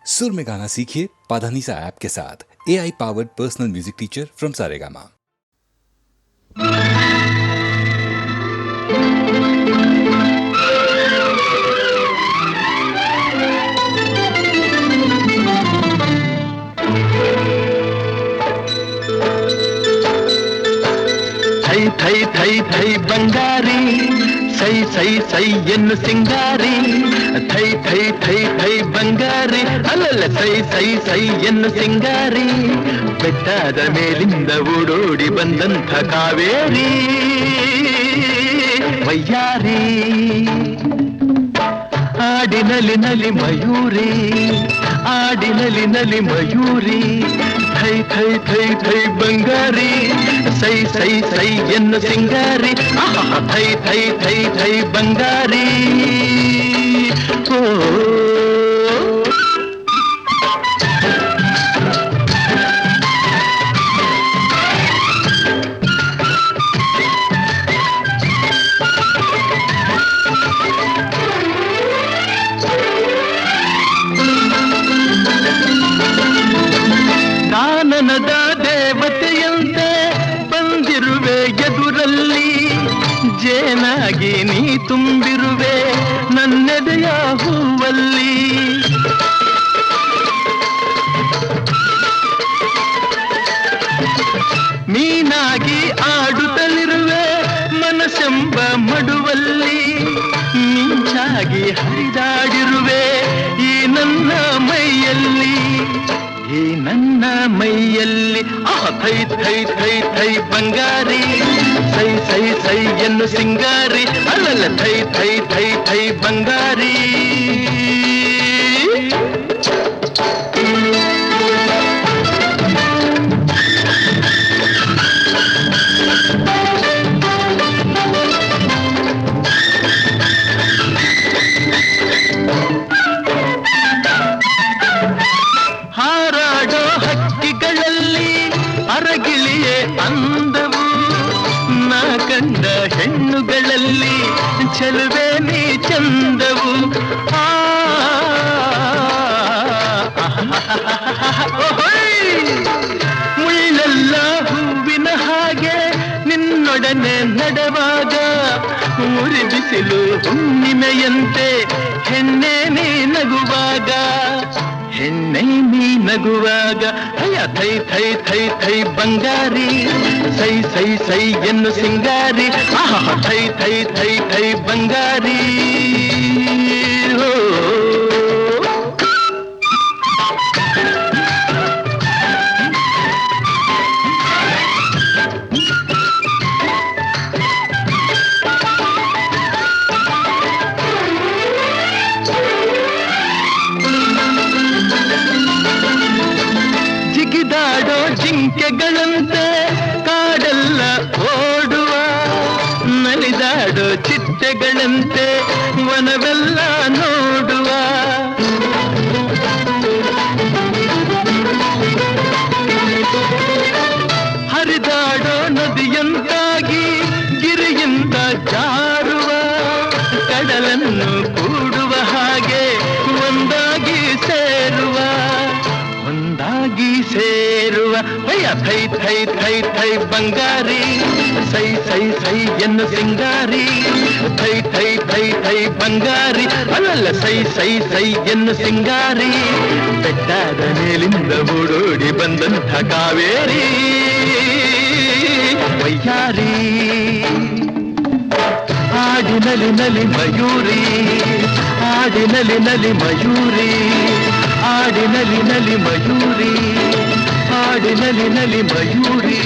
सुर में गाना सीखिए पाधानीसा ऐप के साथ। AI powered personal music teacher from Saregama. ಥೈ ಥೈ ಥೈ ಥೈ ಬಂಗಾರಿ ಸೈ ಸೈ ಸೈ ಎನ್ನು ಸಿಂಗಾರಿ ಥೈ ಥೈ ಥೈ ಥೈ ಬಂಗಾರಿ ಅಲ್ಲಲ್ಲ ಸೈ ಸೈ ಸೈ ಎನ್ನು ಸಿಂಗಾರಿ ಬೆಟ್ಟದ ಮೇಲಿಂದ ಓಡೋಡಿ ಬಂದಂಥ ಕಾವೇರಿ ವಯ್ಯಾರಿ ಆಡಿನಲಿ ನಲಿ ಮಯೂರಿ ಆಡಿನಲಿ ನಲಿ ಮಯೂರಿ ಥೈ ಥೈ ಥೈ ಥೈ ಬಂಗಾರಿ ಸೈ ಸೈ ಸೈ ಎನ್ನು ಸಿಂಗಾರಿ ಥೈ ಥೈ ಥೈ ಥೈ ಬಂಗಾರಿ ಓ ಕಾನನದ ದೇವತೆಯಂತೆ ಬಂದಿರುವೆ ಎದುರಲ್ಲಿ ಜೇನಾಗಿ ನೀ ತುಂಬಿರುವೆ ನನ್ನೆದೆಯ ಹೂವಲ್ಲಿ ಮೀನಾಗಿ ಆಡುತ್ತಲಿರುವೆ ಮನಸ್ಸೆಂಬ ಮಡುವಲ್ಲಿ ಮಿಂಚಾಗಿ ಹರಿದಾಡಿರುವೆ ಈ ನನ್ನ ಮೈಯಲ್ಲಿ ಈ ನನ್ನ ಮೈಯಲ್ಲಿ ಥೈ ಥೈ ಥೈ ಥೈ ಬಂಗಾರಿ ಸೈ ಸೈ ಸೈ ಎನ್ನು ಸಿಂಗಾರಿ ಅಲ್ಲಲ್ಲ ಥೈ ಥೈ ಥೈ ಥೈ ಬಂಗಾರಿ ಹಾರಾಡೋ ಹಕ್ಕಿಗಳಲ್ಲಿ ಅರಗಿಳಿಯೇ ಅಂದವು ನಾ ಕಂಡ ಹೆಣ್ಣುಗಳಲ್ಲಿ ಚೆಲುವೆ ನೀ ಚಂದವು ಮುಳ್ಳೆಲ್ಲ ಹೂವಿನ ಹಾಗೆ ನಿನ್ನೊಡನೆ ನಡೆವಾಗ ಉರಿ ಬಿಸಿಲು ಹುಣ್ಣಿಮೆಯಂತೆ ಹೆಣ್ಣೆ ನೀ ನಗುವಾಗ ಹೆಣ್ಣೆ ನೀ ನಗುವಾಗ ಅಯ್ಯ ಥೈ ಥೈ ಥೈ ಥೈ ಬಂಗಾರಿ ಸೈ ಸೈ ಸೈ ಎನ್ನು ಸಿಂಗಾರಿ ಥೈ ಥೈ ಥೈ ಥೈ ಬಂಗಾರಿ ಜಿಗಿದಾಡೋ ಜಿಂಕೆಗಳಂತೆ ಕಾಡೆಲ್ಲ ಓಡುವ ನಲಿದಾಡೋ ಚಿಟ್ಟೆಗಳಂತೆ ವನವೆಲ್ಲ ನೋಡುವ ಹರಿದಾಡೋ ನದಿಯಂತಾಗಿ ಗಿರಿಯಿಂದ ಜಾರುವ ಕಡಲನ್ನು ಕೂಡುವ ಹಾಗೆ ಒಂದಾಗಿ ಸೇರುವ ಒಂದಾಗಿ ಸೇರುವ ಭಯ ಥೈ ಥೈ ಥೈ ಥೈ ಬಂಗಾರಿ ಸೈ ಸೈ ಸೈ ಎನ್ನು ಸಿಂಗಾರಿ ಥೈ ಥೈ ಥೈ ಥೈ ಬಂಗಾರಿ ಅಲ್ಲಲ್ಲ ಸೈ ಸೈ ಸೈ ಎನ್ನು ಸಿಂಗಾರಿ ಬೆಟ್ಟದ ಮೇಲಿಂದ ಓಡೋಡಿ ಬಂದಂಥ ಕಾವೇರಿ ವಯ್ಯಾರಿ ಆಡಿನಲಿ ನಲಿ ಮಯೂರಿ ಆಡಿನಲಿ ನಲಿ ಮಯೂರಿ ಆಡಿನಲಿ ನಲಿ ಮಯೂರಿ ಆಡಿನಲಿ ನಲಿ ಮಯೂರಿ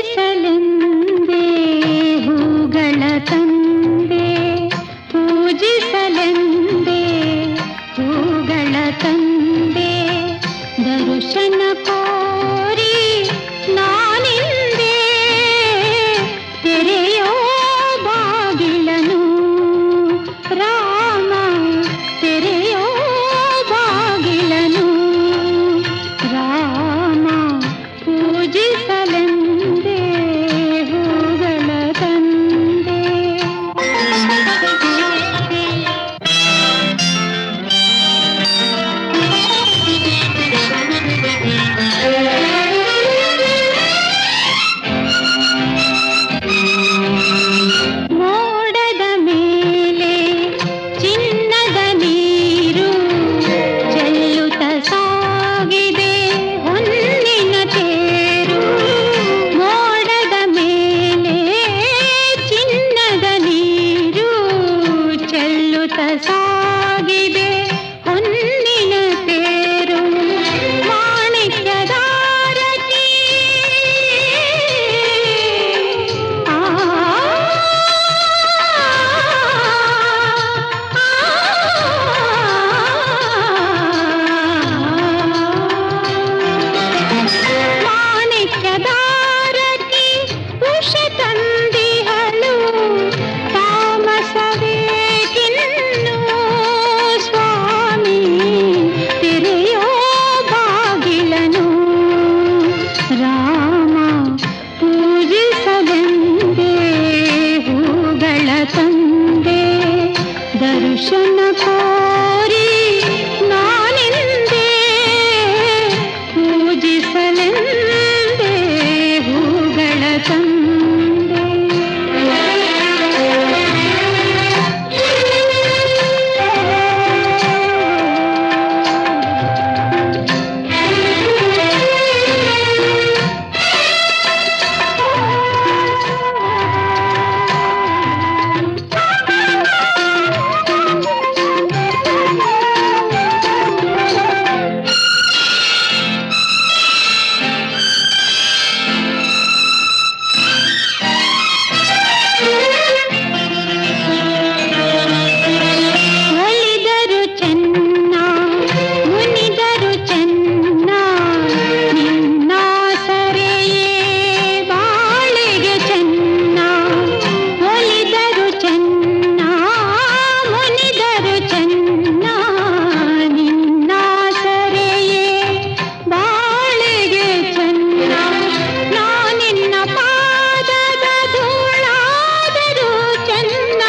ಪೂಜಿಸಲೆಂದೇ ಹೂಗಳ ತಂದೆ ಪೂಜಿಸಲೆಂದೇ ಹೂಗಳ ತಂದೆ ದರ್ಶನ ಕೋರಿ ನಾನಿಂದೆ ತೆರೆಯೋ ಬಾಗಿಲನು ರಾಮ ತೆರೆಯೋ ಬಾಗಿಲನು ರಾಮ ಪೂಜಿಸಲೆಂದೇ ಹೂಗಳ ತಂದೆ ಮೋಡದ ಮೇಲೆ ಚಿನ್ನದ ನೀರು ಚೆಲ್ಲುತ್ತ ಸಾಗಿದೆ ಹೊನ್ನಿನ ತೇರು ಮೋಡದ ಮೇಲೆ ಚಿನ್ನದ ನೀರು ಚೆಲ್ಲುತ್ತ ಸಾಗಿದೆ ಹೊನ್ನಿನ ತೇರು ಮಾಣಿಕ್ಯದಾರತಿ ಮಾಣಿಕ್ಯದಾರತಿ ಉಷ ತಂದಿಹಳು ತಾಮಸವೇಕಿನ್ನು ಸ್ವಾಮಿ ತೆರೆಯೋ ಬಾಗಿಲನು ರಾಮ ಪೂಜಿಸಲೆಂದೇ ಹೂಗಳ ತಂದೆ ದರ್ಶನ ಕೋರಿ ನಾನಿಂದೆ ಪೂಜಿಸಲೆಂದೇ ಹೂಗಳ ಒಲಿದರು ಚೆನ್ನ ಮುನಿದರು ಚೆನ್ನ ನಿನ್ನ ಸರೆಯೇ ಬಾಳಿಗೆ ಚೆನ್ನ ಒಲಿದರು ಚೆನ್ನ ಮುನಿದರು ಚೆನ್ನ ನಿನ್ನ ಸರೆಯೇ ಬಾಳಿಗೆ ಚೆನ್ನ ನಾನಿನ್ನ ಪಾದದ ಧೂಳಾದರೂ ಚೆನ್ನ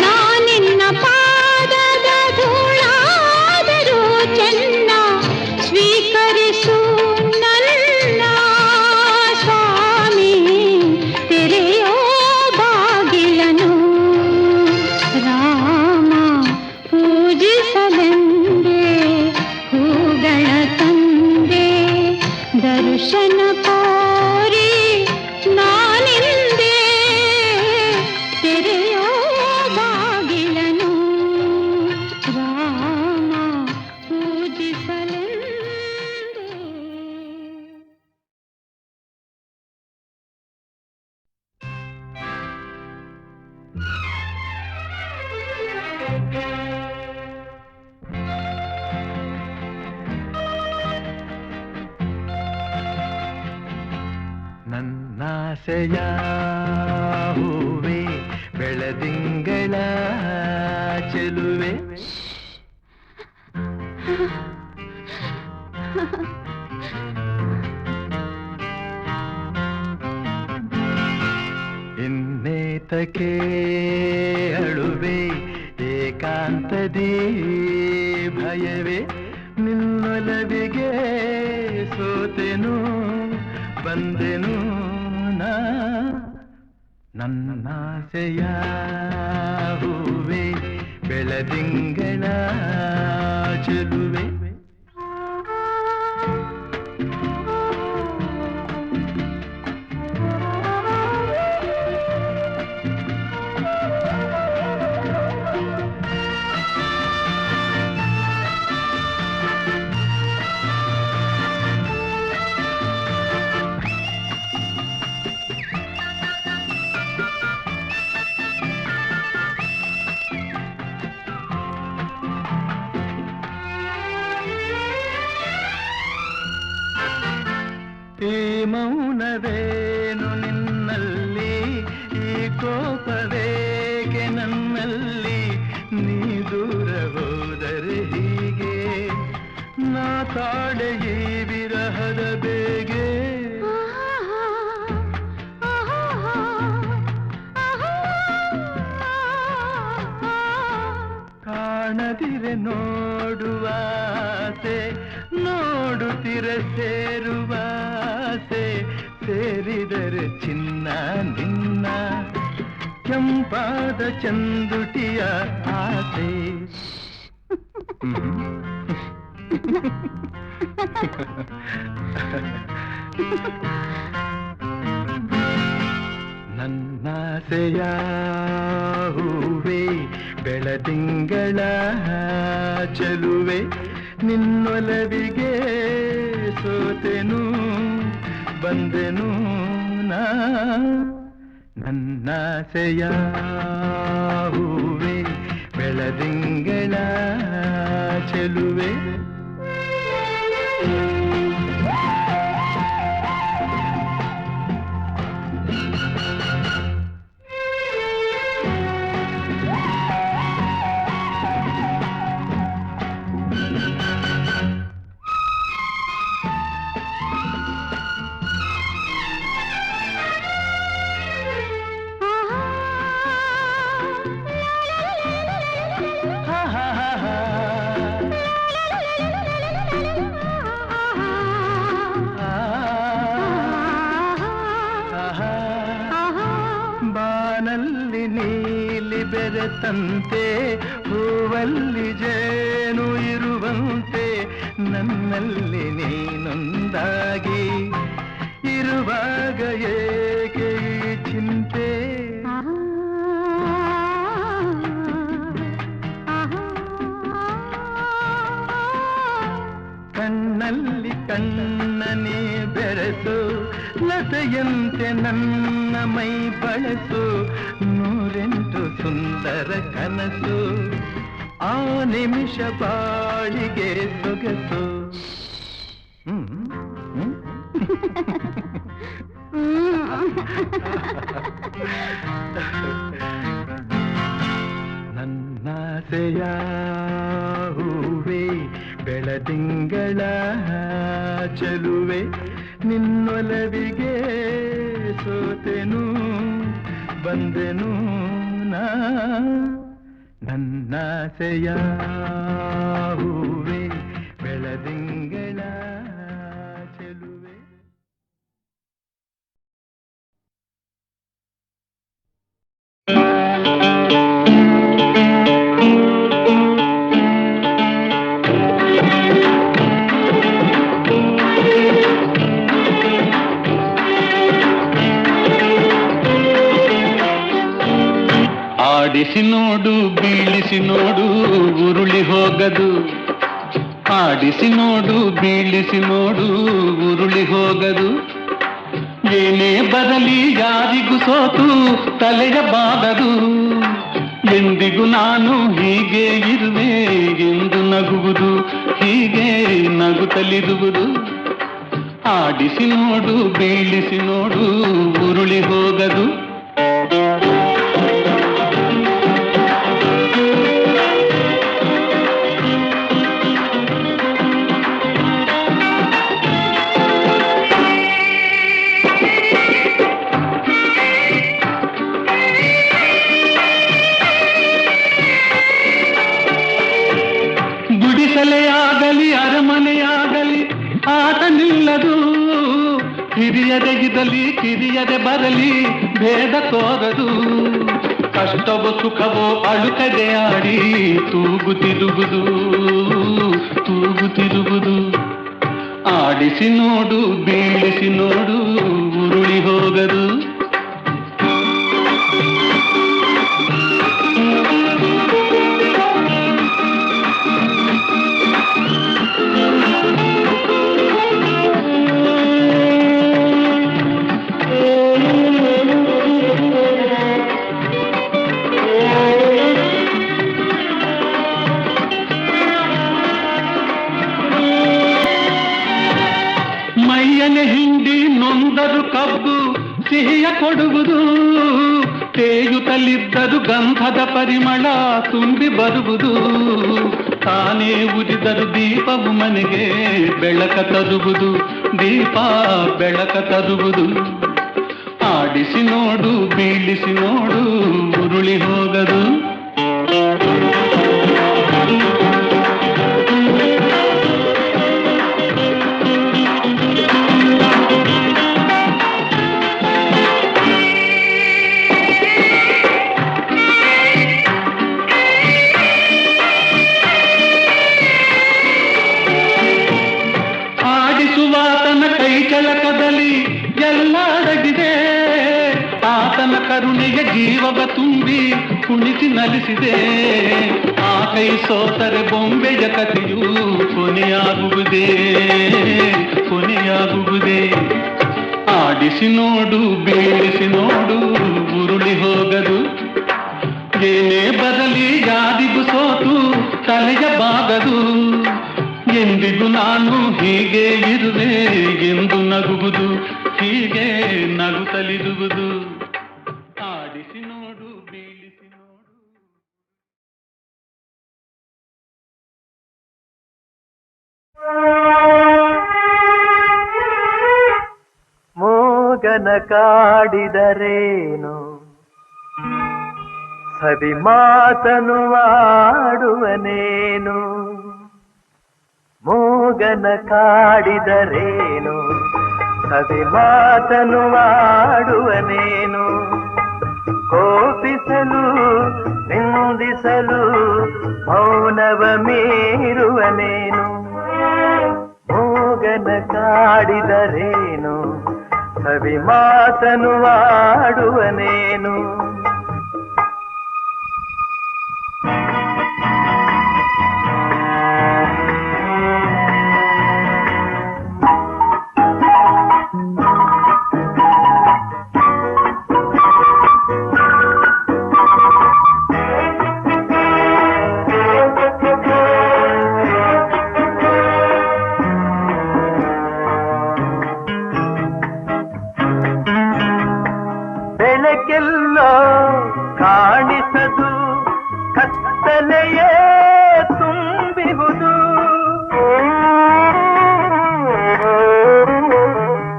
ನಾನಿನ್ನ ಪಾದದ ಧೂಳಾದರೂ ಚೆನ್ನ ಸ್ವೀಕರಿಸು ನನ್ನ ಸ್ವಾಮಿ ತೆರೆಯೋ ಬಾಗಿಲನು ರಾಮ ಪೂಜಿಸಲೆಂದೇ ಹೂಗಳ ತಂದೆ ದರ್ಶನ ಕೋರಿ ನಾನಿಂದೆ ತೆರೆಯೋ ಬಾಗಿಲನು ರಾಮ ಪೂಜಿಸಲೆಂದೇ ನನ್ನಾಸೆಯ ಹೂವೆ ಬೆಳದಿಂಗಳ ಚೆಲುವೆ ಇನ್ನೇತಕ್ಕೆ ಅಳುವೆ ಏಕಾಂತದಿ ಭಯವೇ ನಿನ್ನೊಲವಿಗೆ ಸೋತೆನು ಬಂದೆನು ನಾ ನನ್ನಾಸೆಯ ಹೂವೆ ಬೆಳದಿಂಗಳ ಚೆಲುವೆ ಮೌನವೇನು ನಿನ್ನಲ್ಲಿ, ಈ ಕೋಪವೇಗೆ ನನ್ನಲ್ಲಿ, ನೀ ದೂರ ಹೋದರೆ ಹೀಗೆ ನಾ ತಾಳೆ ಈ ವಿರಹದ ಬೇಗೆ. ಕಾಣದಿರೆ ನೋಡುವಾಸೆ, ನೋಡುತ್ತಿರೆ ಸೇರುವಾಸೆ, ಸೇರಿದರೆ ಚಿನ್ನ ನಿನ್ನ ಕೆಂಪಾದ ಚಂದುಟಿಯ ಆಸೆ. ನನ್ನಾಸೆಯ ಹೂವೆ, ಬೆಳದಿಂಗಳ ಚೆಲುವೆ, ನಿನ್ನೊಲವಿಗೆ ಸೋತೆನು ಬಂದೆನು ನಾ. ನನ್ನಾಸೆಯ ಹೂವೆ, ಬೆಳದಿಂಗಳ ಚೆಲುವೆ. ಬಾನಲ್ಲಿ ನೀಲಿ ಬೆರೆತಂತೆ, ಹೂವಲ್ಲಿ ಜೇನು ಇರುವಂತೆ, ನನ್ನಲ್ಲಿ ನೀನೊಂದಾಗಿ ಇರುವಾಗ ಏಕೆ ಈ ಚಿಂತೆ. ಕಣ್ಣಲ್ಲಿ ಕಣ್ಣನೇ ಬೆರೆಸು, ಲತೆಯಂತೆ ನನ್ನ ಮೈ ಬಳಸು, ನೂರೆಂಟು ಸುಂದರ ಕನಸು, ಆ ನಿಮಿಷ ಬಾಳಿಗೆ ಸೊಗಸು. ನನ್ನಾಸೆಯ ಹೂವೆ, ಬೆಳದಿಂಗಳ ಚೆಲುವೆ, ನಿನ್ನೊಲವಿಗೆ ಸೋತೆನು ಬಂದೆನು ನಾ. ನನ್ನಾಸೆಯ ಹೂವೆ, ಬೆಳದಿಂಗಳ ಚೆಲುವೆ. ಆಡಿಸಿ ನೋಡು, ಬೀಳಿಸಿ ನೋಡು, ಉರುಳಿ ಹೋಗದು. ಆಡಿಸಿ ನೋಡು, ಬೀಳಿಸಿ ನೋಡು, ಉರುಳಿ ಹೋಗದು. ಏನೇ ಬರಲಿ ಯಾರಿಗೂ ಸೋತು ತಲೆಯ ಬಾಗದು. ಎಂದಿಗೂ ನಾನು ಹೀಗೆ ಇರುವೆ ಎಂದು ನಗುವುದು, ಹೀಗೆ ನಗುತ್ತಲಿರುವುದು. ಆಡಿಸಿ ನೋಡು, ಬೀಳಿಸಿ ನೋಡು, ಉರುಳಿ ಹೋಗದು. ಗುಡಿಸಲೆಯಾಗಲಿ ಅರಮನೆಯಾಗಲಿ ಆಟ ನಿಲ್ಲದು. ಹಿರಿಯದೆಗಿದಲಿ ಕಿರಿಯದೆ ಬರಲಿ ಭೇದ ತೋರದು. ಕಷ್ಟವೋ ಸುಖವೋ ಅಳುಕದೆ ಆಡಿ ತೂಗುತ್ತಿರುವುದು, ತೂಗುತ್ತಿರುವುದು. ಆಡಿಸಿ ನೋಡು, ಬೀಳಿಸಿ ನೋಡು, ಉರುಳಿ ಹೋಗದು. ಸಿಹಿಯ ಕೊಡುವುದು, ತೇಯುತ್ತಲಿದ್ದರು ಗಂಧದ ಪರಿಮಳ ತುಂಬಿ ಬರುವುದು. ತಾನೇ ಉರಿದರು ದೀಪವು ಮನೆಗೆ ಬೆಳಕ ತರುವುದು, ದೀಪ ಬೆಳಕ ತರುವುದು. ಆಡಿಸಿ ನೋಡು ಬೀಳಿಸಿ ನೋಡು ಉರುಳಿ ಹೋಗದು. ಕೆಳಕದಲ್ಲಿ ಎಲ್ಲ ಅಡಗಿದೆ, ಆತನ ಕರುಣೆಯ ಜೀವವ ತುಂಬಿ ಕುಣಿಸಿ ನಲಿಸಿದೆ. ಆ ಕೈ ಸೋತರೆ ಬೊಂಬೆಯ ಕಥೆಯು ಕೊನೆಯಾಗುವುದೇ, ಕೊನೆಯಾಗುವುದೇ. ಆಡಿಸಿ ನೋಡು ಬೀಳಿಸಿ ನೋಡು ಉರುಳಿ ಹೋಗದು. ಏನೇ ಬರಲಿ ಯಾರಿಗೂ ಸೋತು ತಲೆಯ ಬಾಗದು. ಎಂದಿಗೂ ನಾನು ಹೀಗೆ ಇರುವೆ ಎಂದು ನಗುವುದು, ಹೀಗೆ ನಗುತ್ತಲಿರುವುದು. ಆಡಿಸಿ ನೋಡು ಬೀಳಿಸಿ ನೋಡು. ಮೋಗನ ಕಾಡಿದರೇನು ಸವಿ ಮಾತನು ಆಡುವನೇನು. ಮೋಗನ ಕಾಡಿದರೇನು ಸವಿ ಮಾತನು ಆಡುವನೇನು. ಕೋಪಿಸಲು ನಿಂದಿಸಲು ಮೌನವ ಮೀರುವನೇನು. ಮೋಗನ ಕಾಡಿದರೇನು ಸವಿ ಮಾತನು ಆಡುವನೇನು. ಬೆಳಕೆಲ್ಲೋ ಕಾಣಿಸದು ಕತ್ತಲೆಯೇ ತುಂಬಿಹುದು.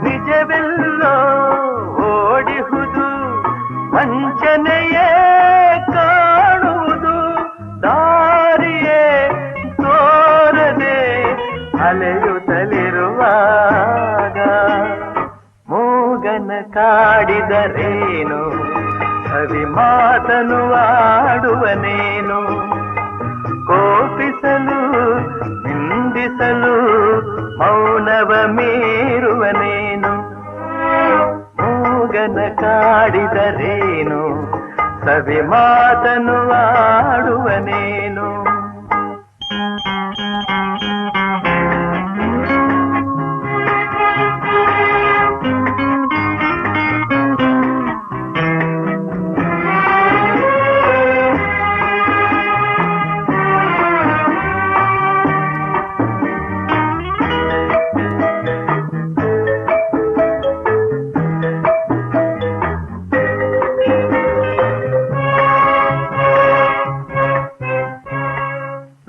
ನಿಜವೆಲ್ಲೋ ಓಡಿಹುದು ವಂಚನೆಯೇ ಕಾಣುವುದು. ದಾರಿಯೇ ತೋರದೆ ಅಲೆಯುತ್ತಲಿರುವಾಗ ಮೂಗನ ಕಾಡಿದರೇನು ಸವಿ ಮಾತನು ಆಡುವನೇನು. ಕೋಪಿಸಲು ನಿಂದಿಸಲು ಮೌನವ ಮೀರುವನೇನು. ಮೂಗನ ಕಾಡಿದರೇನು ಸವಿ ಮಾತನು ಆಡುವನೇನು.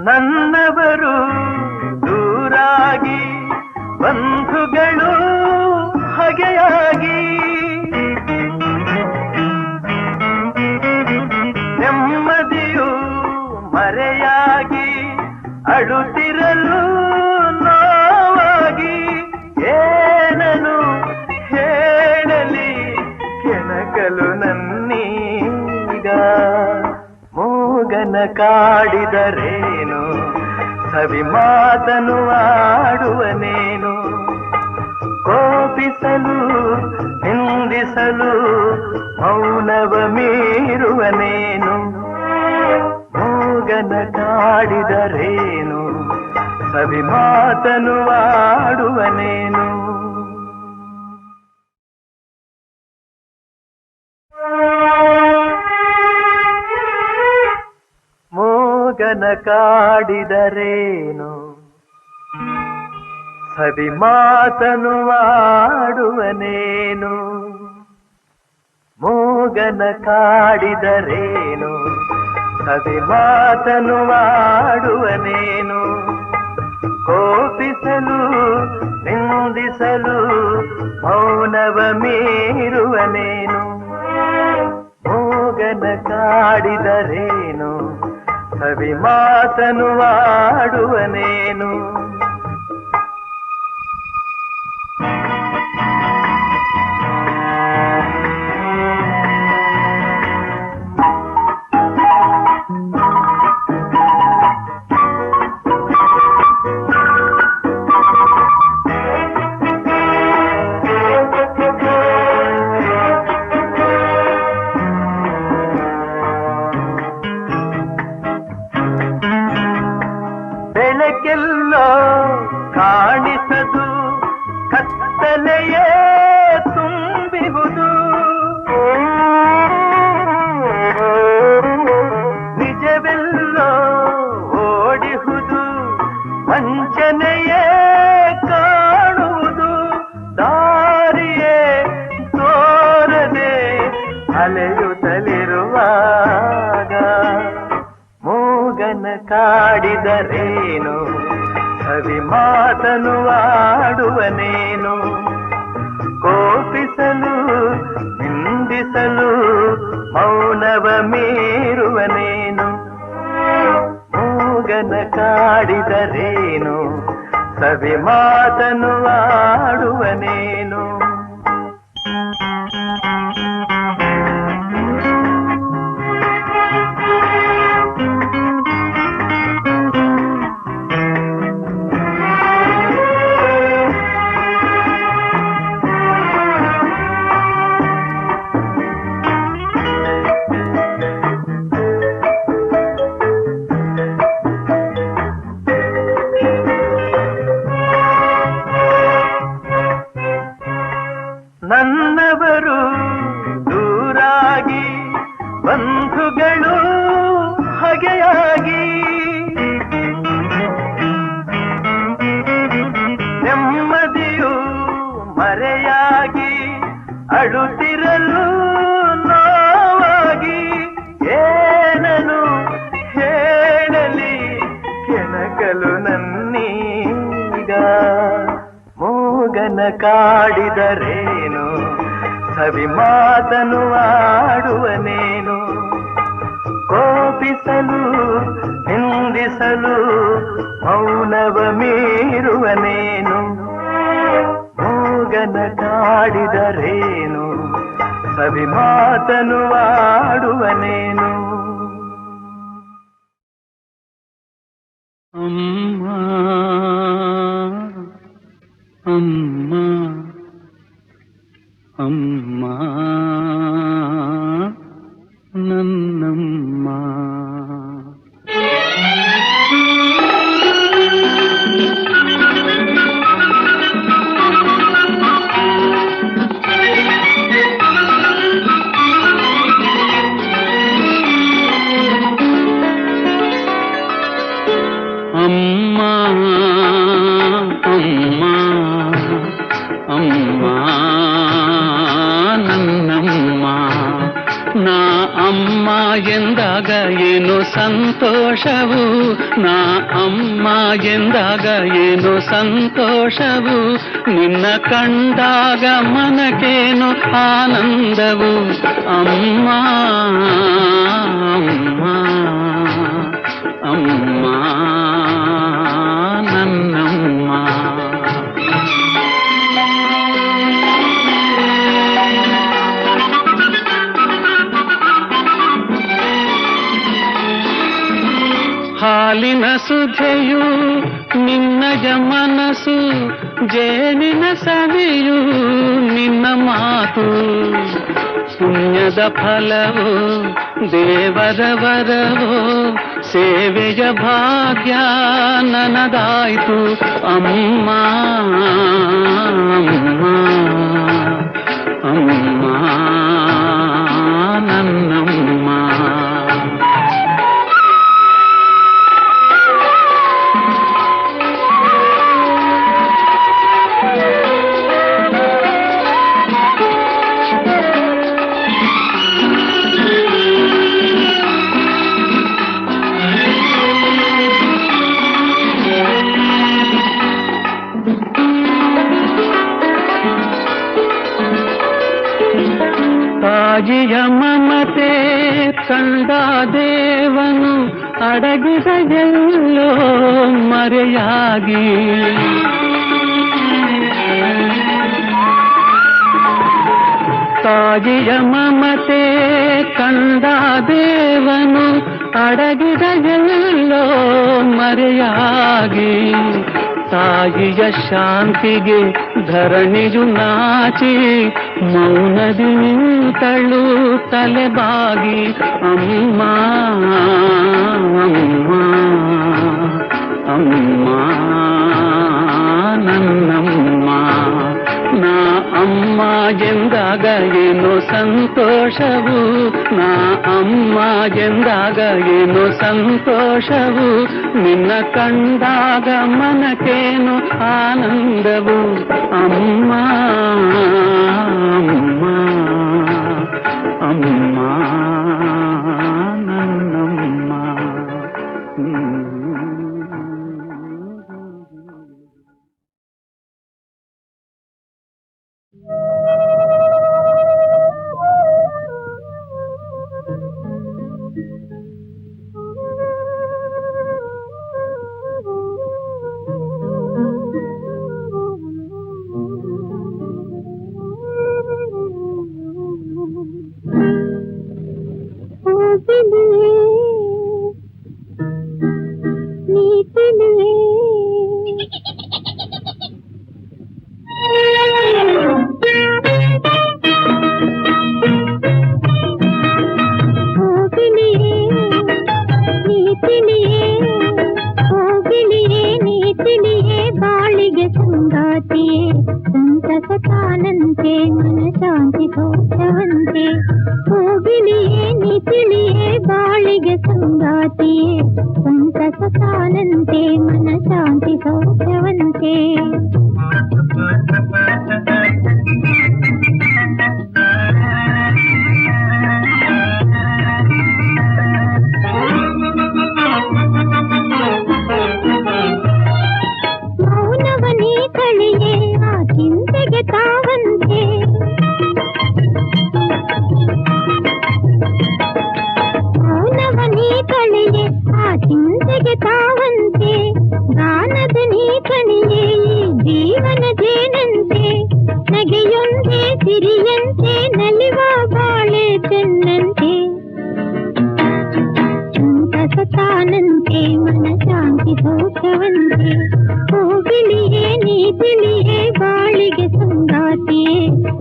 ನನ್ನವರು ದೂರಾಗಿ ಬಂಧುಗಳು ಹಗೆಯಾಗಿ ನೆಮ್ಮದಿಯು ಮರೆಯಾಗಿ ಅಳುತ್ತಿರಲು ನೋವಾಗಿ ಏನನು ಹೇಳಲಿ ಕೆಣಕಲು ನನ್ನೀಗ. ಮೂಗನ ಕಾಡಿದರೇನು ಸವಿ ಮಾತನು ಆಡುವನೇನು. ಕೋಪಿಸಲು ನಿಂದಿಸಲು ಮೌನವ ಮೀರುವನೇನು. ಮೂಗನ ಕಾಡಿದರೇನು ಸವಿ ಮಾತನು ಆಡುವನೇನು. ಮೂಗನ ಕಾಡಿದರೇನು ಸವಿ ಮಾತನು ಆಡುವನೇನು. ಮೂಗನ ಕಾಡಿದರೇನು ಸವಿ ಮಾತನು ಆಡುವನೇನು ಕೋಪಿಸಲು ನಿಂದಿಸಲು ಮೌನವ ಮೀರುವನೇನು ಮೂಗನ ಕಾಡಿದರೇನು ಸವಿ ಮಾತನು ಆಡುವನೇನು ಬೆಳಕೆಲ್ಲೋ ಕಾಣಿಸದು ಕತ್ತಲೆಯೇ ತುಂಬಿಹುದು ನಿಜವೆಲ್ಲೋ ಓಡಿಹುದು ವಂಚನೆಯೇ ಕಾಣುವುದು ದಾರಿಯೇ ತೋರದೆ ಅಲೆಯುತ್ತಲಿರುವಾಗ ಮೂಗನ ಕಾಡಿದರೇನು ಸವಿ ಮಾತನು ಆಡುವನೇನು ಕೋಪಿಸಲು ನಿಂದಿಸಲು ಮೌನವ ಮೀರುವನೇನು ಮೂಗನ ಕಾಡಿದರೇನು ಸವಿ ಮಾತನು ಆಡುವನೇನು ನನ್ನವರು ದೂರಾಗಿ ಬಂಧುಗಳು ಹಗೆಯಾಗಿ ನೆಮ್ಮದಿಯು ಮರೆಯಾಗಿ ಅಳುತ್ತಿರಲು ನೋವಾಗಿ ಏನನು ಹೇಳಲಿ ಕೆಣಕಲು ನನ್ನೀಗ ಮೂಗನ ಕಾಡಿದರೇನು ಸವಿ ಮಾತನು ಆಡುವನೇನು ಕೋಪಿಸಲು ನಿಂದಿಸಲು ಮೌನವ ಮೀರುವನೇನು ಮೂಗನ ಕಾಡಿದರೇನು ಸವಿ ಮಾತನು ಆಡುವನೇನು ಅಮ್ಮ ಅಮ್ಮ ಅಮ್ಮ ನನ್ನಮ್ಮ ಅಮ್ಮ ಅಮ್ಮ ಅಮ್ಮ ನನ್ನಮ್ಮ ನಾ ಅಮ್ಮ ಎಂದಾಗ ಏನು ಸಂತೋಷವು ನಾ ಅಮ್ಮ ಎಂದಾಗ ಏನು ಸಂತೋಷವು ನಿನ್ನ ಕಂಡಾಗ ಮನಕೇನು ಆನಂದವು ಅಮ್ಮ ಅಮ್ಮ ಅಮ್ಮ ನನ್ನಮ್ಮ ಹಾಲಿನ ಸುಧೆಯು ನಿನ್ನಯ ಮನಸ್ಸು ಜೇನಿನ ಸವಿಯು ನಿನ್ನ ಮಾತು ಪುಣ್ಯದ ಫಲವೋ ದೇವರ ವರವೋ ಸೇವೆಯ ಭಾಗ್ಯ ನನದಾಯ್ತು ಅಮ್ಮ ಅಮ್ಮ ಅಮ್ಮ ನನ್ನಮ್ಮ ತಾಯಿಯ ಮಮತೆ ಕಂಡ ದೇವನು ಅಡಗಿದ ಎಲ್ಲೋ ಮರೆಯಾಗಿ ತಾಯಿಯ ಮಮತೆ ಕಂಡ ದೇವನು ಅಡಗಿದ ಎಲ್ಲೋ ಮರೆಯಾಗಿ ತಾಯಿಯ ಶಾಂತಿಗೆ ಧರಣಿಯು ನಾಚಿ ಮೌನದಿ ನಿಂತಳು ತಲೆಬಾಗಿ ಅಮ್ಮ ಅಮ್ಮ ಅಮ್ಮ ನನ್ನಮ್ಮ ನಾ ಅಮ್ಮ ಎಂದಾಗ ಏನೋ ಸಂತೋಷವು ನಾ ಅಮ್ಮ ಎಂದಾಗ ಏನೋ ಸಂತೋಷವು ನಿನ್ನ ಕಂಡಾಗ ಮನಕೇನು ಆನಂದವು ಅಮ್ಮ ಅಮ್ಮ ಅಮ್ಮ ನನ್ನಮ್ಮ ಬಾಳಿಗೆ ಸಂಗಾತಿಯೇ ಸಂತಸ ತಾನಂತೆ ಮನ ಶಾಂತಿ ಸೌಖ್ಯವಂತೆ ಹೋಗಿಲಿಯೇ ನೀ ತಿಳಿಯೇ ಬಾಳಿಗೆ ಸಂಗಾತಿಯೇ ಸಂತಸ ತಾನಂತೆ ಮನ ಶಾಂತಿ ಸೌಖ್ಯವಂತೆ ಮೌನವನೇ ಕಳೆಯೇ ಆ ಚಿಂತೆಗೆ ತಾವಂತೆ ಮೌನವನೇ ಕಳೆಯೇ ಆ ಚಿಂತೆಗೆ ತಾವಂತೆ ಗಾನದ ನೀ ಕಣಿಯೇ ಈ ಜೀವನ ಜೇನಂತೆ ನಗೆಯೊಂದೇ ಸಿರಿಯಂತೆ ನಲಿವ ಬಾಳೆ ಚೆನ್ನಂತೆ ಸಂತಸ ತಾನಂತೆ ಮನ ಶಾಂತಿ ಸೌಖ್ಯವಂತೆ ಹೋಗಿಲಿಯೇ ನೀ ತಿಳಿಯೇ ಬಾಳಿಗೆ ಸಂಗಾತಿಯೇ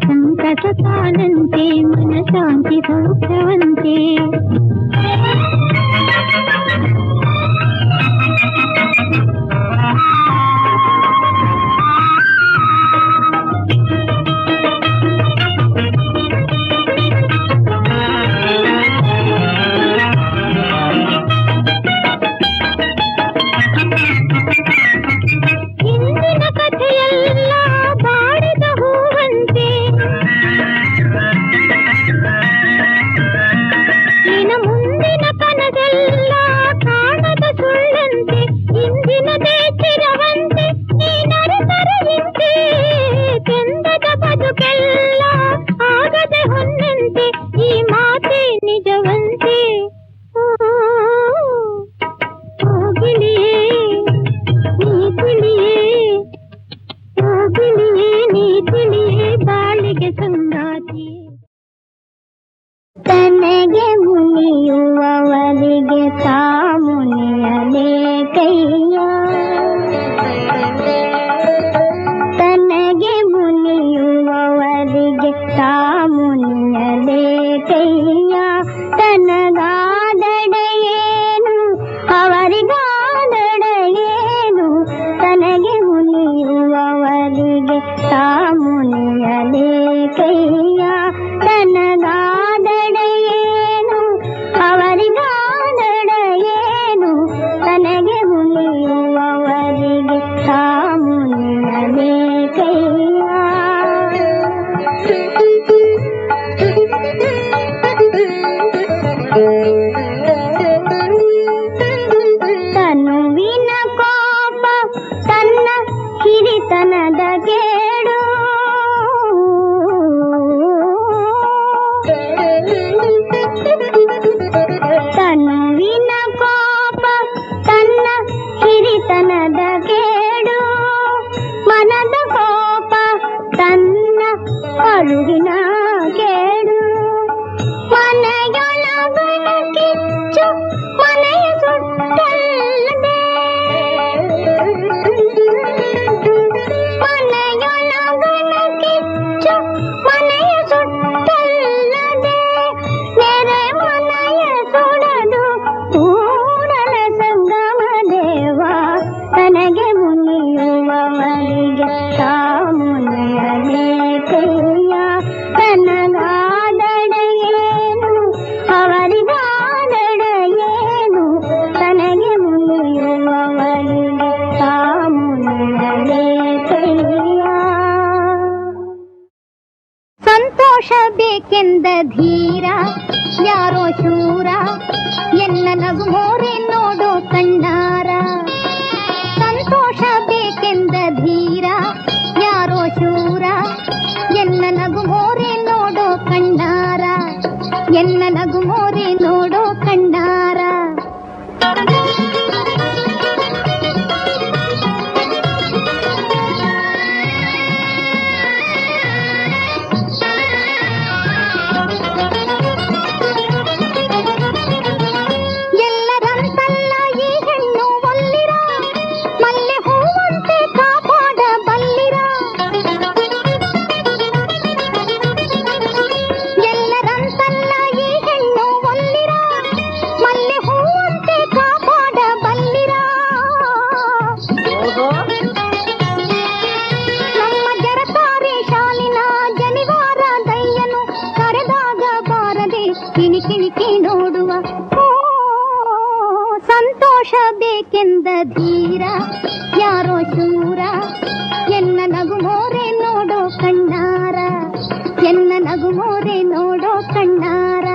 ಸಂತಸ ತಾನಂತೆ ಮನ ಶಾಂತಿ ಸೌಖ್ಯವಂತೆ ಹಿಂದಿನ ಕಥೆಯೆಲ್ಲ ಬಾಡಿದ ಹೂವಂತೆ ನಿನ್ನ ಮುಂದಿನ ಕನಸೆಲ್ಲ ಕಾಣದ ಸುಳ್ಳಂತೆ ಇಂದಿನದೇ ಚಿರವಂತೆ ನೀನರತರವಂತೆ ಚಂದದ ಬದುಕೆಲ್ಲ ಆಗದೆ ಹೊನ್ನಂತೆ ಈ ಮಾತೆ ನಿಜವಂತೆ ಹೋಗಿಲಿಯೇ ನೀ ತಿಳಿಯೇ ಹೋಗಿಲಿಯೇ ನೀ ತಿಳಿಯೇ ಬಾಳಿಗೆ ಸಂಗಾತಿಯೇ ತನಗೆ ಮುನಿಯುವವರಿಗೆ ತಾ ಮುನಿಯಲೇಕಯ್ಯ ತನಗೆ ಮುನಿಯುವವರಿಗೆ ತಾ ಮುನಿಯಲೇಕಯ್ಯ ತನಗಾದಡೆಯೇನು ಅವರಿಗಾದಡೆಯೇನು ತನಗೆ ಮುನಿಯುವವರಿಗೆ ತಾ ಮುನಿಯಲೇಕಯ್ಯ ತನಗಾದಡೆಯೇನು ಅವರಿಗಾದಡೆಯೇನು ತನಗೆ ಮುನಿಯುವವರಿಗೆ ತಾ ಮುನಿಯಲೇಕಯ್ಯ ತನುವಿನ ಕೋಪ ತನ್ನ ಹಿರಿತನದ ಕೇಡು ಬೇಕೆಂದ ಧೀರ ಯಾರೋ ಶೂರ ಎನ್ನ ನಗು ಮೋರೆ ನೋಡೋ ಕಣ್ಣಾರ ಸಂತೋಷ ಬೇಕೆಂದ ಧೀರ ಯಾರೋ ಶೂರ ಎನ್ನ ನಗು ಮೋರೆ ನೋಡೋ ಕಣ್ಣಾರ ಎನ್ನ ನಗು ಮೋರೆ ನೋಡೋ ಕಣ್ಣಾರ ಕಿಣಿಕಿಣಿಕಿ ನೋಡುವ ಸಂತೋಷ ಬೇಕೆಂದ ಧೀರ ಯಾರೋ ಶೂರ ಎನ್ನ ನಗು ಮೋರೆ ನೋಡೋ ಕಣ್ಣಾರ ಎನ್ನ ನಗು ಮೋರೆ ನೋಡೋ ಕಣ್ಣಾರ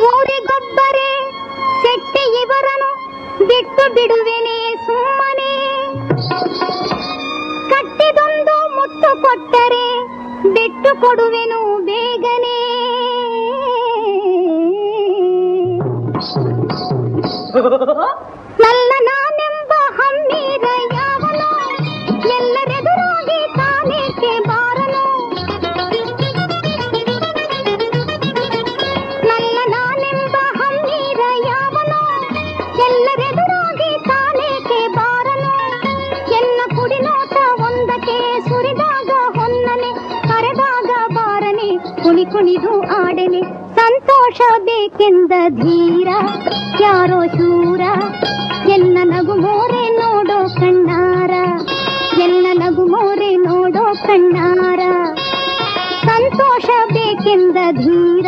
ಊರಿಗೊಬ್ಬರೇ ಶೆಟ್ಟಿ ಇವರನು ಬಿಟ್ಟು ಬಿಡುವೆನೆ ಸುಮ್ಮನೆ ಕಟ್ಟಿದೊಂದು ಮುತ್ತು ಕೊಟ್ಟರೆ ಬಿಟ್ಟು ಕೊಡುವೆನು ಬೇಗನೆ ನನ್ನ ನಾನೆಂಬ ಹಮ್ಮೀರ ಯಾವನೋ ಎಲ್ಲರೆದುರಾಗಿ ತಾನೇಕೆ ಬಾರನು ನನ್ನ ನಾನೆಂಬ ಹಮ್ಮೀರ ಯಾವನೋ ಎಲ್ಲರೆದುರಾಗಿ ತಾನೇಕೆ ಬಾರನು ಎನ್ನ ಕುಡಿನೋಟ ಒಂದಕ್ಕೆ ಸುರಿದಾಗ ಹೊನ್ನನೆ ಕರೆದಾಗ ಬಾರನೆ ಕುಣಿ ಕುಣಿದು ಆಡೆನೆ ಸಂತೋಷ ಬೇಕೆಂದ ಧೀರ ಯಾರೋ ಶೂರ ಎನ್ನ ನಗು ಮೋರೆ ನೋಡೋ ಕಣ್ಣಾರ ಎನ್ನ ನಗು ಮೋರೆ ನೋಡೋ ಕಣ್ಣಾರ ಸಂತೋಷ ಬೇಕೆಂದ ಧೀರ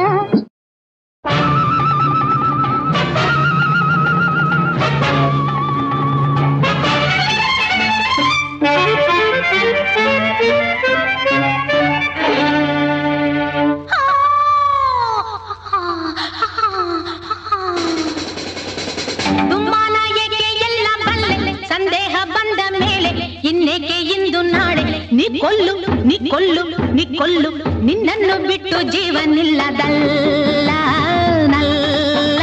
ಕೊಲ್ಲು ನಿ ಕೊಲ್ಲು ನಿ ಕೊಲ್ಲು ನಿನ್ನನ್ನು ಬಿಟ್ಟು ಜೀವನಿಲ್ಲದಲ್ಲ ನಲ್ಲ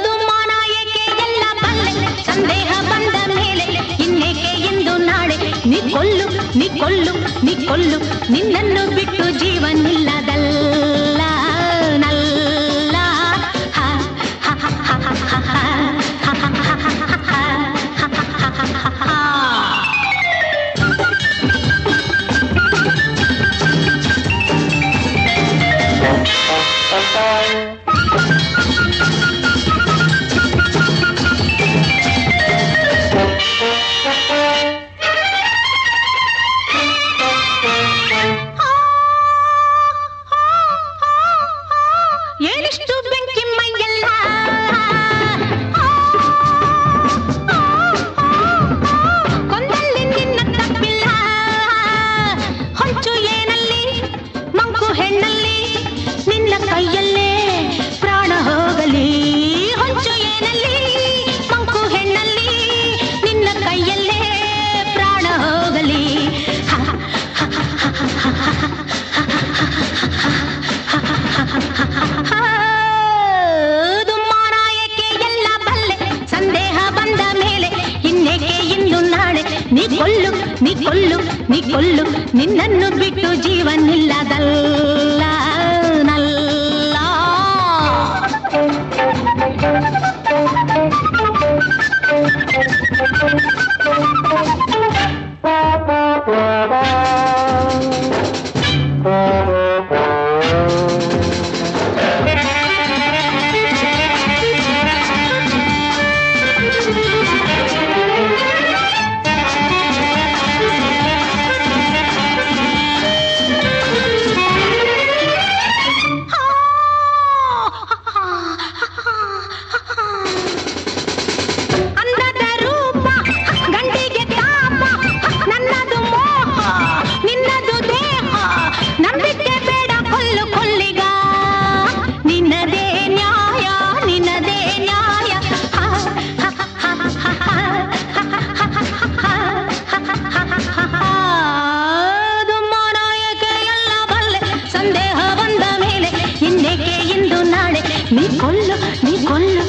ದುಮ್ಮಾನ ಏಕೆ ಎಲ್ಲ ಬಲ್ಲೆ ಸಂದೇಹ ಬಂದ ಮೇಲೆ ಇನ್ನೇಕೆ ಎಂದು ನಾಳೆ ನಿ ಕೊಲ್ಲು ನಿ ಕೊಲ್ಲು ನಿ ಕೊಲ್ಲು ನಿನ್ನನ್ನು ಬಿಟ್ಟು ಜೀವನಿಲ್ಲದಲ್ಲ ಏನಿಷ್ಟು ಬೆಂಕಿ ಮೈಯೆಲ್ಲ ಕೊಂದಲ್ಲಿ ನಿನ್ನ ತಪ್ಪಿಲ್ಲ ಹೊಂಚು ಏನಲ್ಲಿ ಮಂಕು ಹೆಣ್ಣಲ್ಲಿ ನಿನ್ನ ಕೈಯಲ್ಲೇ ಪ್ರಾಣ ಹೋಗಲಿ ಹೊಂಚು ಏನಲ್ಲಿ ಮಂಕು ಹೆಣ್ಣಲ್ಲಿ ನಿನ್ನ ಕೈಯಲ್ಲೇ ಪ್ರಾಣ ಹೋಗಲಿ ನೀ ಕೊಲ್ಲು ನೀ ಕೊಲ್ಲು ನೀ ಕೊಲ್ಲು ನಿನ್ನನ್ನು ಬಿಟ್ಟು ಜೀವನಿಲ್ಲದಲ್ಲ ನಲ್ಲ ನೀ ಕೊಲ್ಲು